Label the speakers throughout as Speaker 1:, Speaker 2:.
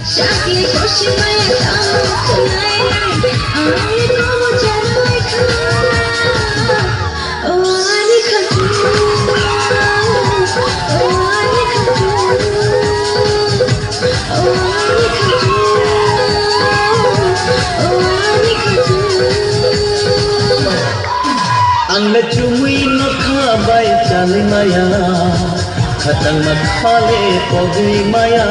Speaker 1: Shakli koshi maya tamu tunai Aani komo janai kha Oh aani khatu Oh aani khatu Oh aani khatu Oh aani khatu
Speaker 2: Angla cumui no khabai chali maya Khatang makhale pogi maya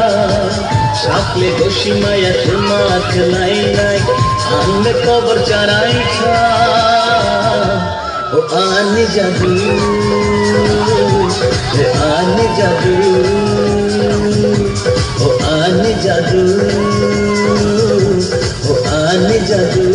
Speaker 2: Shakle goshi maya tumat nai nai Angla kobar charai kha O aani jadu O aani jadu O aani jadu O aani jadu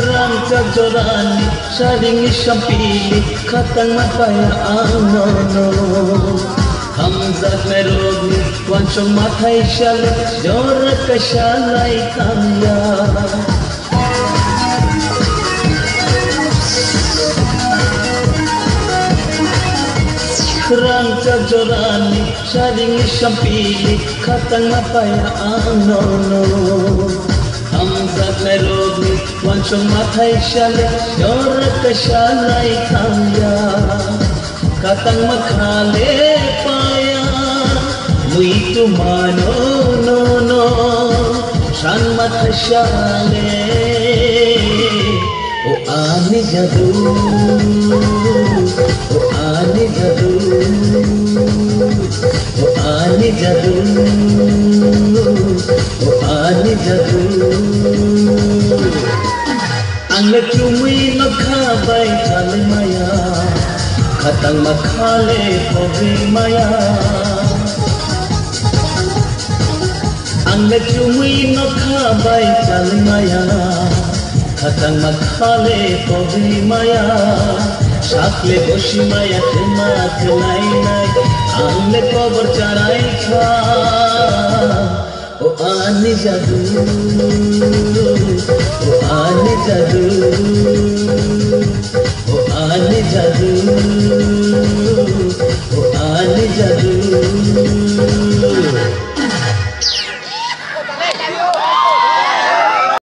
Speaker 2: Rangka jorani sharingi shampili khatang mataya anono Hamzat merogi wanchong mathai shale jor kashalai kamya Rangka jorani sharingi shampili khatang mataya anono Hamzat merogi wanchong mathai shale jor kashalai kamya Katang makhale paya mui tu mano no no shan mathashale O aani jadu O aani jadu O aani jadu O aani jadu Angla cumui no khabai chale maya Khatang makhale pogi maya Angla cumui no khabai chale maya Khatang makhale pogi maya Shakle goshi maya tumat nai nai Angla kobar charai kha O aani jadu O aani jadu O aani jadu O aani jadu